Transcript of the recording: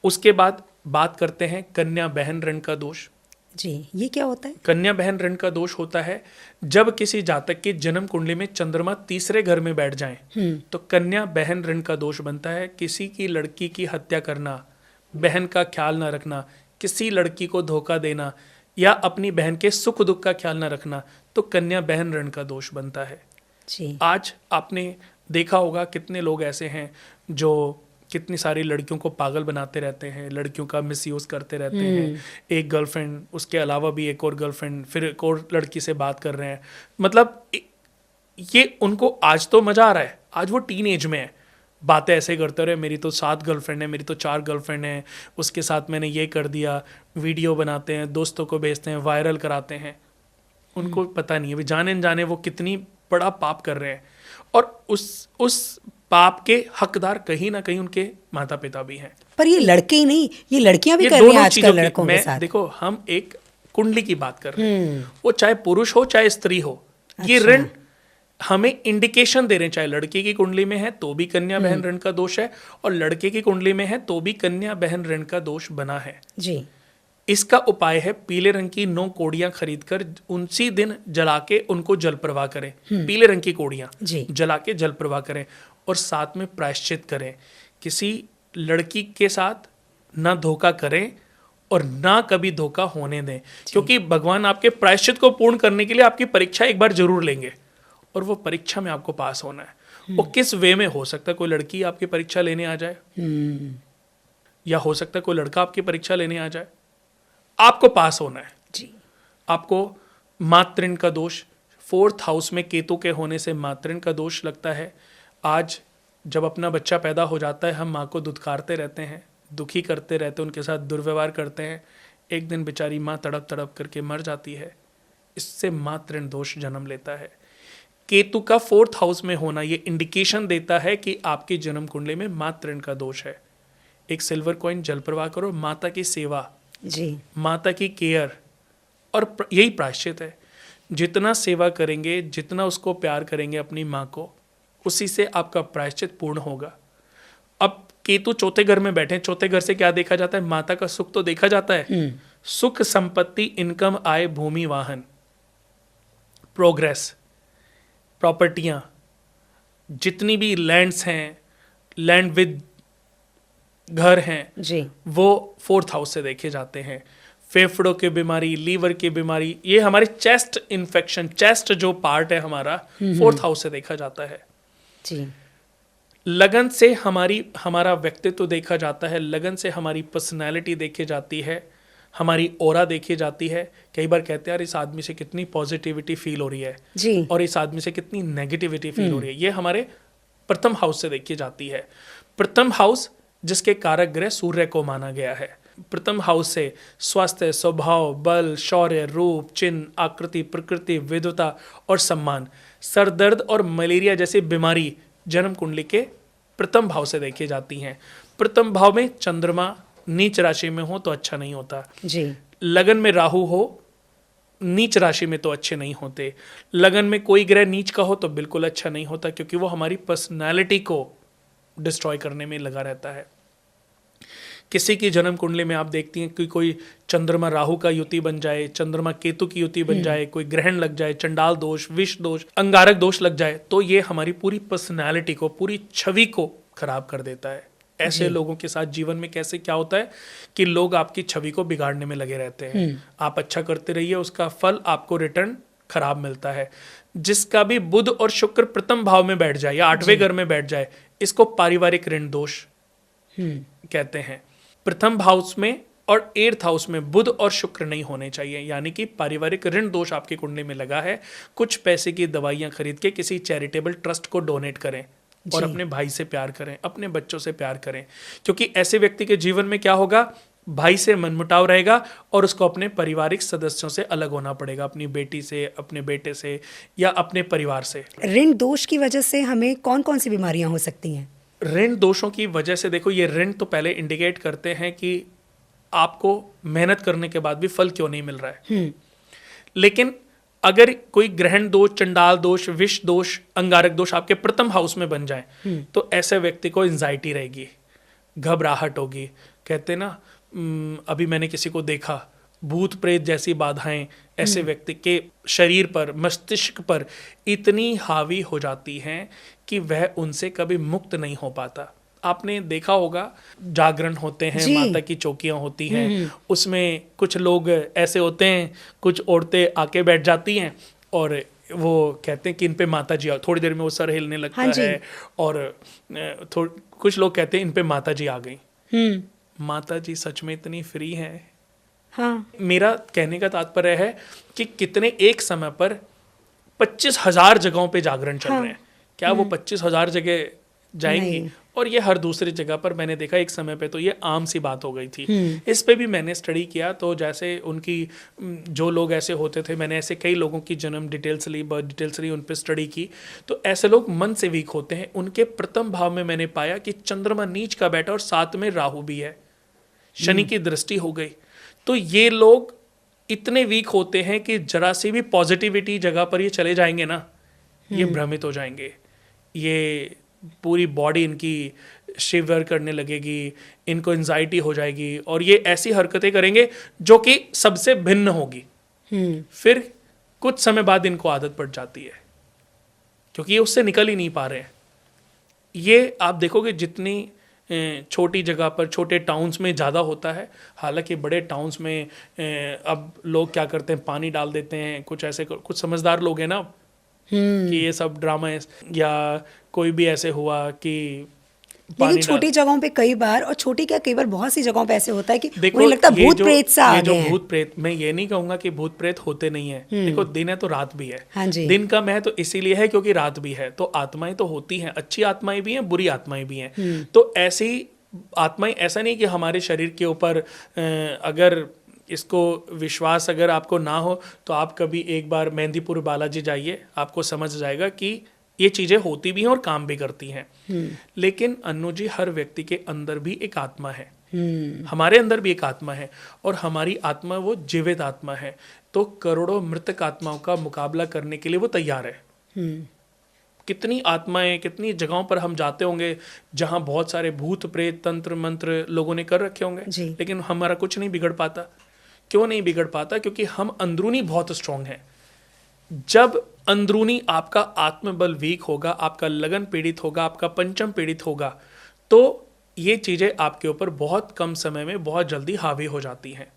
उसके बाद बात करते हैं कन्या बहन ऋण का दोष। जी, ये क्या होता है? कन्या बहन ऋण का दोष होता है जब किसी जातक की जन्म कुंडली में चंद्रमा तीसरे घर में बैठ जाए तो कन्या बहन ऋण का दोष बनता है। किसी की लड़की की हत्या करना, बहन का ख्याल ना रखना, किसी लड़की को धोखा देना या अपनी बहन के सुख दुख का ख्याल ना रखना, तो कन्या बहन ऋण का दोष बनता है। जी। आज आपने देखा होगा कितने लोग ऐसे हैं जो कितनी सारी लड़कियों को पागल बनाते रहते हैं, लड़कियों का मिसयूज करते रहते हैं। एक गर्लफ्रेंड, उसके अलावा भी एक और गर्लफ्रेंड, फिर एक और लड़की से बात कर रहे हैं। मतलब ये उनको आज तो मजा आ रहा है, आज वो टीन एज में है, बातें ऐसे करते रहे, मेरी तो 7 गर्लफ्रेंड है, मेरी तो 4 गर्लफ्रेंड है, उसके साथ मैंने ये कर दिया। वीडियो बनाते हैं, दोस्तों को भेजते हैं, वायरल कराते हैं। उनको पता नहीं है भी जाने न जाने वो कितनी बड़ा पाप कर रहे हैं, और उस पाप के हकदार कहीं ना कहीं उनके माता पिता भी हैं। पर ये लड़के ही नहीं, ये लड़कियां भी ये कर रही हैं दोनों आजकल लड़कों के साथ। देखो, हम एक कुंडली की बात कर रहे हैं, वो चाहे पुरुष हो चाहे स्त्री हो, ये अच्छा। ऋण हमें इंडिकेशन दे रहे हैं। चाहे लड़की की कुंडली में है तो भी कन्या बहन ऋण का दोष है, और लड़के की कुंडली में है तो भी कन्या बहन ऋण का दोष बना है। जी। इसका उपाय है पीले रंग की 9 कोड़ियां खरीदकर उसी दिन जला के उनको जल प्रवाह करें। पीले रंग की कोड़ियां जी। जला के जल प्रवाह करें, और साथ में प्रायश्चित करें। किसी लड़की के साथ ना धोखा करें और ना कभी धोखा होने दें, क्योंकि भगवान आपके प्रायश्चित को पूर्ण करने के लिए आपकी परीक्षा एक बार जरूर लेंगे, और वो परीक्षा में आपको पास होना है। वो किस वे में हो सकता है, कोई लड़की आपकी परीक्षा लेने आ जाए, या हो सकता है कोई लड़का आपकी परीक्षा लेने आ जाए, आपको पास होना है। जी। आपको मातृण का दोष, 4th हाउस में केतु के होने से मातृण का दोष लगता है। आज जब अपना बच्चा पैदा हो जाता है, हम माँ को दुत्कारते रहते हैं, दुखी करते रहते हैं, उनके साथ दुर्व्यवहार करते हैं। एक दिन बेचारी माँ तड़प तड़प करके मर जाती है। इससे मातृण दोष जन्म लेता है। केतु का 4th हाउस में होना ये इंडिकेशन देता है कि आपकी जन्म कुंडली में मातृण का दोष है। एक सिल्वर कॉइन जल प्रवाह करो, माता की सेवा, जी। माता की केयर, और यही प्रायश्चित है। जितना सेवा करेंगे, जितना उसको प्यार करेंगे अपनी माँ को, उसी से आपका प्रायश्चित पूर्ण होगा। अब केतु चौथे घर में बैठे, चौथे घर से क्या देखा जाता है? माता का सुख तो देखा जाता है। सुख, संपत्ति, इनकम, आय, भूमि, वाहन, प्रोग्रेस, प्रॉपर्टियां, जितनी भी लैंड्स हैं, लैंड विद घर हैं जी। वो 4th हाउस से देखे जाते हैं। फेफड़ों की बीमारी, लीवर की बीमारी, ये हमारे चेस्ट इन्फेक्शन, चेस्ट जो पार्ट है हमारा, 4th हाउस से देखा जाता है। जी। लगन से हमारा व्यक्तित्व देखा जाता है, लगन से हमारी पर्सनैलिटी देखी जाती है, हमारी ऑरा देखी जाती है। कई बार कहते हैं यार इस आदमी से कितनी पॉजिटिविटी फील हो रही है, जी। और इस आदमी से कितनी नेगेटिविटी फील हो रही है। ये हमारे प्रथम हाउस से देखी जाती है। प्रथम हाउस जिसके कारक ग्रह सूर्य को माना गया है। प्रथम हाउस से स्वास्थ्य, स्वभाव, बल, शौर्य, रूप, चिन्ह, आकृति, प्रकृति, विद्वता और सम्मान, सरदर्द और मलेरिया जैसी बीमारी जन्म कुंडली के प्रथम भाव से देखी जाती हैं। प्रथम भाव में चंद्रमा नीच राशि में हो तो अच्छा नहीं होता। जी। लगन में राहु हो नीच राशि में तो अच्छे नहीं होते। लगन में कोई ग्रह नीच का हो तो बिल्कुल अच्छा नहीं होता, क्योंकि वो हमारी पर्सनैलिटी को डिस्ट्रॉय करने में लगा रहता है। किसी की जन्म कुंडली में आप देखती हैं कि कोई चंद्रमा राहु का युति बन जाए, चंद्रमा केतु की युति बन जाए, कोई ग्रहण लग जाए, चंडाल दोष, विष दोष, अंगारक दोष लग जाए, तो ये हमारी पूरी पर्सनैलिटी को, पूरी छवि को खराब कर देता है। ऐसे लोगों के साथ जीवन में कैसे क्या होता है कि लोग आपकी छवि को बिगाड़ने में लगे रहते हैं। आप अच्छा करते रहिए, उसका फल आपको रिटर्न खराब मिलता है। जिसका भी बुध और शुक्र प्रथम भाव में बैठ जाए या 8वें घर में बैठ जाए, इसको पारिवारिक ऋण दोष कहते हैं। प्रथम हाउस में और 8th हाउस में बुध और शुक्र नहीं होने चाहिए, यानी कि पारिवारिक ऋण दोष आपकी कुंडली में लगा है। कुछ पैसे की दवाइयां खरीद के किसी चैरिटेबल ट्रस्ट को डोनेट करें, और अपने भाई से प्यार करें, अपने बच्चों से प्यार करें, क्योंकि ऐसे व्यक्ति के जीवन में क्या होगा, भाई से मनमुटाव रहेगा और उसको अपने पारिवारिक सदस्यों से अलग होना पड़ेगा, अपनी बेटी से, अपने बेटे से, या अपने परिवार से। ऋण दोष की वजह से हमें कौन कौन सी बीमारियां हो सकती हैं? ऋण दोषों की वजह से देखो, ये ऋण तो पहले इंडिकेट करते हैं कि आपको मेहनत करने के बाद भी फल क्यों नहीं मिल रहा है। लेकिन अगर कोई ग्रहण दोष, चंडाल दोष, विष दोष, अंगारक दोष आपके प्रथम हाउस में बन जाए, तो ऐसे व्यक्ति को एंजाइटी रहेगी, घबराहट होगी, कहते ना अभी मैंने किसी को देखा, भूत प्रेत जैसी बाधाएं ऐसे व्यक्ति के शरीर पर, मस्तिष्क पर इतनी हावी हो जाती हैं कि वह उनसे कभी मुक्त नहीं हो पाता। आपने देखा होगा, जागरण होते हैं, जी। माता की चौकियां होती हैं, उसमें कुछ लोग ऐसे होते हैं, कुछ औरतें आके बैठ जाती हैं और वो कहते हैं कि इन पे माता जी आओ, थोड़ी देर में वो सर हिलने लगता हाँ जी। है और कुछ लोग कहते हैं इन पे माता जी आ गई। माता जी सच में इतनी फ्री हैं? हाँ। मेरा कहने का तात्पर्य है कि कितने एक समय पर 25,000 जगहों पे जागरण चल हाँ। रहे हैं, क्या वो 25,000 जगह जाएंगी? नहीं। और ये हर दूसरी जगह पर मैंने देखा एक समय पे तो ये आम सी बात हो गई थी। इस पे भी मैंने स्टडी किया, तो जैसे उनकी जो लोग ऐसे होते थे, मैंने ऐसे कई लोगों की जन्म डिटेल्स ली, बर्थ डिटेल्स ली, उन पे स्टडी की, तो ऐसे लोग मन से वीक होते हैं। उनके प्रथम भाव में मैंने पाया कि चंद्रमा नीच का बैठा और साथ में राहु भी है, शनि की दृष्टि हो गई। तो ये लोग इतने वीक होते हैं कि जरा सी भी पॉजिटिविटी जगह पर ये चले जाएंगे ना, ये भ्रमित हो जाएंगे, ये पूरी बॉडी इनकी शिवर करने लगेगी, इनको एंजाइटी हो जाएगी और ये ऐसी हरकतें करेंगे जो कि सबसे भिन्न होगी। फिर कुछ समय बाद इनको आदत पड़ जाती है क्योंकि ये उससे निकल ही नहीं पा रहे हैं। ये आप देखोगे जितनी छोटी जगह पर, छोटे टाउन्स में ज़्यादा होता है। हालांकि बड़े टाउन्स में अब लोग क्या करते हैं, पानी डाल देते हैं, कुछ ऐसे कुछ समझदार लोग हैं ना कि ये सब ड्रामा है, या कोई भी ऐसे हुआ कि लेकिन छोटी जगहों पे कई बार, और छोटी क्या, कई बार बहुत सी जगहों पे ऐसे होता है कि देखो, उन्हें लगता है भूत प्रेत सा आ ये गए जो हैं। भूत प्रेत, मैं ये नहीं कहूंगा कि भूत प्रेत होते नहीं है। देखो, दिन है तो रात भी है। हाँ जी। दिन का महत्व तो इसीलिए है क्योंकि रात भी है, तो आत्माएं तो होती हैं, अच्छी आत्माएं भी हैं, बुरी आत्माएं भी हैं। तो ऐसी आत्माएं, ऐसा नहीं कि हमारे शरीर के ऊपर अगर इसको विश्वास अगर आपको ना हो तो आप कभी एक बार मेहंदीपुर बालाजी जाइए, आपको समझ जाएगा कि ये चीज़ें होती भी हैं और काम भी करती हैं। लेकिन अन्नू जी, हर व्यक्ति के अंदर भी एक आत्मा है, हमारे अंदर भी एक आत्मा है, और हमारी आत्मा वो जीवित आत्मा है। तो करोड़ों मृतक आत्माओं का मुकाबला करने के लिए वो तैयार है। कितनी आत्माएं, कितनी जगहों पर हम जाते होंगे जहां बहुत सारे भूत प्रेत, तंत्र मंत्र लोगों ने कर रखे होंगे, लेकिन हमारा कुछ नहीं बिगड़ पाता। क्यों नहीं बिगड़ पाता? क्योंकि हम अंदरूनी बहुत स्ट्रांग हैं। जब अंदरूनी आपका आत्मबल वीक होगा, आपका लगन पीड़ित होगा, आपका पंचम पीड़ित होगा, तो ये चीज़ें आपके ऊपर बहुत कम समय में बहुत जल्दी हावी हो जाती हैं।